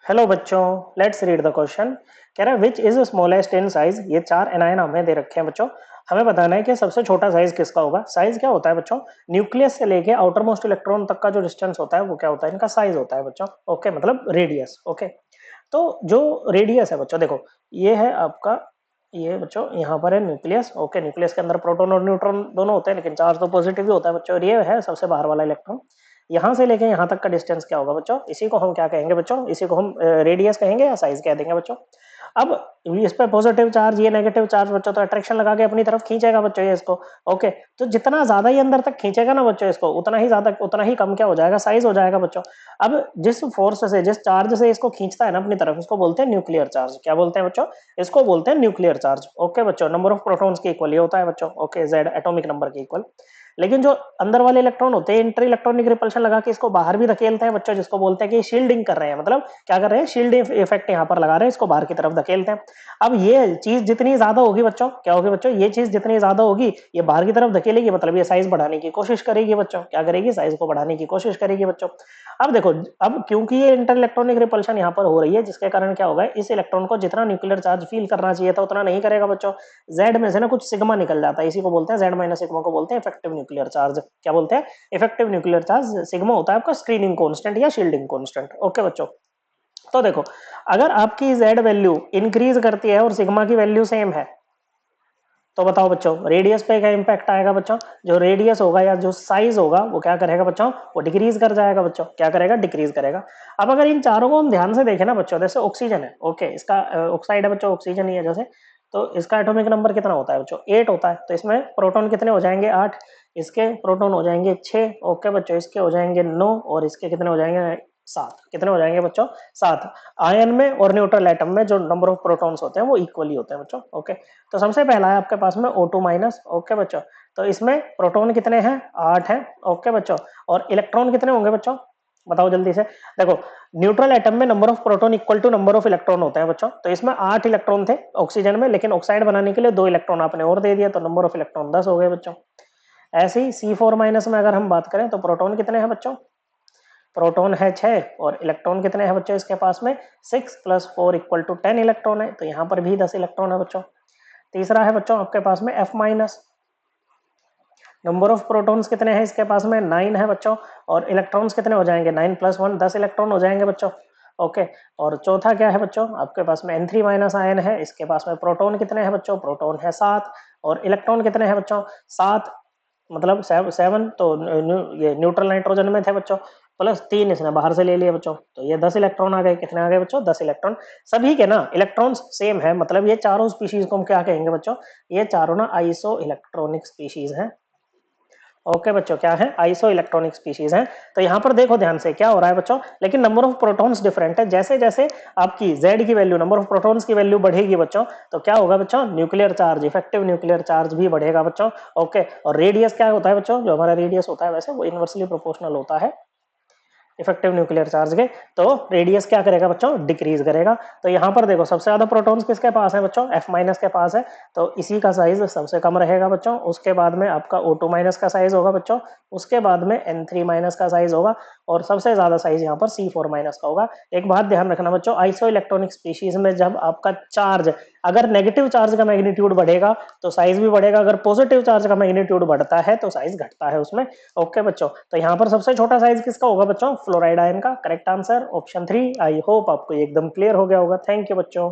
Hello बच्चों, let's read the question. कह रहा है which is smallest in size. ये चार एनायन हमें दे रखे हैं बच्चों। हमें बताना है कि सबसे छोटा साइज किसका होगा। साइज क्या होता है बच्चों? न्यूक्लियस से लेके आउटर मोस्ट इलेक्ट्रॉन तक का जो डिस्टेंस होता है वो क्या होता है? इनका साइज होता है बच्चों। ओके, मतलब रेडियस। ओके, तो जो रेडियस है बच्चों, देखो ये है आपका, ये बच्चों यहाँ पर है न्यूक्लियस। ओके, न्यूक्लियस के अंदर प्रोटॉन और न्यूट्रॉन दोनों होते हैं, लेकिन चार्ज तो पॉजिटिव ही होता है बच्चों। और ये है सबसे बाहर वाला इलेक्ट्रॉन। यहाँ से लेके यहाँ तक का डिस्टेंस क्या होगा बच्चों? इसी को हम क्या कहेंगे बच्चों? इसी को हम रेडियस कहेंगे या साइज कह देंगे बच्चों। अब इस पे पॉजिटिव चार्ज, ये नेगेटिव चार्ज बच्चों, तो अट्रैक्शन लगा के अपनी तरफ खींचेगा बच्चों ये इसको। ओके, तो जितना ज्यादा ये अंदर तक खींचेगा ना बच्चों इसको, उतना ही ज्यादा, उतना ही कम क्या हो जाएगा? साइज हो जाएगा बच्चों। अब जिस फोर्स से, जिस चार्ज से इसको खींचता है ना अपनी तरफ, उसको बोलते हैं न्यूक्लियर चार्ज। क्या बोलते हैं बच्चों? इसको बोलते हैं न्यूक्लियर चार्ज। ओके बच्चों, नंबर ऑफ प्रोटॉन्स के इक्वल ये होता है बच्चों। ओके, जेड एटॉमिक नंबर के इक्वल। लेकिन जो अंदर वाले इलेक्ट्रॉन होते हैं, इंटर इलेक्ट्रॉनिक रिपल्शन लगा के इसको बाहर भी धकेलते हैं बच्चों, जिसको बोलते हैं कि शील्डिंग कर रहे हैं। मतलब क्या कर रहे हैं? शील्ड इफेक्ट यहाँ पर लगा रहे हैं, इसको बाहर की तरफ धकेलते हैं। अब ये चीज जितनी ज्यादा होगी बच्चों, क्या होगी बच्चों? ये चीज जितनी ज्यादा होगी, ये बाहर की तरफ धकेलेगी, मतलब ये साइज बढ़ाने की कोशिश करेगी बच्चों। क्या करेगी? साइज को बढ़ाने की कोशिश करेगी बच्चों। अब देखो, अब क्योंकि ये इंटर इलेक्ट्रॉनिक रिपल्शन यहाँ पर हो रही है, जिसके कारण क्या होगा, इस इलेक्ट्रॉन को जितना न्यूक्लियर चार्ज फील करना चाहिए था उतना नहीं करेगा बच्चों। जेड में से ना कुछ सिग्मा निकल जाता है, इसी को बोलते हैं, जेड माइनस सिग्मा को बोलते हैं इफेक्टिव न्यूक्लियर चार्ज। क्या बोलते हैं? Effective nuclear charge. सिग्मा होता है आपका स्क्रीनिंग कांस्टेंट या शील्डिंग कांस्टेंट। ओके बच्चों, तो देखो, अगर आपकी जेड वैल्यू इंक्रीज करती है और सिग्मा की वैल्यू सेम है, तो बताओ बच्चों रेडियस पे क्या इंपैक्ट आएगा बच्चों? जो रेडियस होगा या जो साइज होगा वो क्या करेगा बच्चों? वो डिक्रीज कर जाएगा बच्चों। क्या करेगा? डिक्रीज करेगा। अब अगर इन चारों को हम ध्यान से देखें ना बच्चों, जैसे ऑक्सीजन है, ओके, इसका ऑक्साइड है बच्चों, ऑक्सीजन ही है जैसे, तो इसका एटॉमिक नंबर कितना होता है बच्चों? 8 होता है। तो इसमें प्रोटॉन कितने हो जाएंगे? 8। इसके प्रोटॉन हो जाएंगे 6। ओके बच्चों, इसके हो जाएंगे 9 और इसके कितने हो जाएंगे? 7। कितने हो जाएंगे बच्चों? 7। आयन में और न्यूट्रल एटम में जो नंबर ऑफ प्रोटॉन्स होते हैं वो इक्वली होते हैं बच्चों। ओके, तो सबसे पहला है आपके पास में O2 माइनस। ओके बच्चों, तो इसमें प्रोटॉन कितने हैं? 8 हैं। ओके बच्चों, और इलेक्ट्रॉन कितने होंगे बच्चों? बताओ जल्दी से। देखो, न्यूट्रल एटम में number of proton equal to number of electron होते हैं बच्चों। तो इसमें 8 इलेक्ट्रॉन थे ऑक्सीजन में, लेकिन ऑक्साइड बनाने के लिए 2 इलेक्ट्रॉन आपने और दे दिया, तो नंबर ऑफ इलेक्ट्रॉन 10 हो गए बच्चों। ऐसे ही C4 माइनस में अगर हम बात करें तो प्रोटॉन कितने हैं बच्चों? प्रोटॉन है 6 और इलेक्ट्रॉन कितने हैं बच्चों इसके पास में? 6 + 4 = 10 इलेक्ट्रॉन है, तो यहाँ पर भी 10 इलेक्ट्रॉन है बच्चों। तीसरा है बच्चों आपके पास में F minus. Number of protons कितने हैं इसके पास में? 9 है बच्चों, और इलेक्ट्रॉन्स कितने हो जाएंगे? 9 + 1 10 इलेक्ट्रॉन हो जाएंगे बच्चों। ओके, और चौथा क्या है बच्चों? आपके पास में N3 माइनस आयन है, इसके पास में प्रोटॉन कितने हैं बच्चों? प्रोटॉन है 7 और इलेक्ट्रॉन कितने हैं बच्चों? 7, मतलब 7। तो ये न्यूट्रल नाइट्रोजन में थे बच्चों, प्लस 3 इसने बाहर से ले लिए बच्चों, तो ये 10 इलेक्ट्रॉन आ गए। कितने आ गए बच्चों? 10 इलेक्ट्रॉन। सभी के ना इलेक्ट्रॉन्स सेम है, मतलब ये चारों स्पीशीज को हम क्या कहेंगे बच्चों? ये चारों ना आइसो इलेक्ट्रॉनिक स्पीशीज हैं। ओके बच्चों, क्या है? आइसो इलेक्ट्रॉनिक स्पीशीज हैं। तो यहाँ पर देखो ध्यान से क्या हो रहा है बच्चों, लेकिन नंबर ऑफ प्रोटॉन्स डिफरेंट है। जैसे जैसे आपकी Z की वैल्यू, नंबर ऑफ प्रोटॉन्स की वैल्यू बढ़ेगी बच्चों, तो क्या होगा बच्चों? Nuclear charge, effective nuclear charge भी बढ़ेगा बच्चों। ओके, और रेडियस क्या होता है बच्चों? जो हमारा रेडियस होता है वैसे वो इनवर्सली प्रोपोर्शनल होता है इफेक्टिव न्यूक्लियर चार्ज के। तो रेडियस क्या करेगा बच्चों? डिक्रीज करेगा। तो यहाँ पर देखो सबसे ज्यादा प्रोटॉन्स किसके पास है बच्चों? F माइनस के पास है, तो इसी का साइज सबसे कम रहेगा बच्चों। उसके बाद में आपका O2 माइनस का साइज होगा बच्चों, उसके बाद में N3 माइनस का साइज होगा, और सबसे ज्यादा साइज यहाँ पर C4 माइनस का होगा। एक बात ध्यान रखना बच्चों, आइसो इलेक्ट्रॉनिक स्पीशीज में जब आपका चार्ज, अगर नेगेटिव चार्ज का मैग्नीट्यूड बढ़ेगा तो साइज भी बढ़ेगा, अगर पॉजिटिव चार्ज का मैग्नीट्यूड बढ़ता है तो साइज घटता है उसमें। ओके बच्चों, तो यहाँ पर सबसे छोटा साइज किसका होगा बच्चों? फ्लोराइड आयन का। Correct answer option 3। I hope आपको एकदम क्लियर हो गया होगा। थैंक यू बच्चों।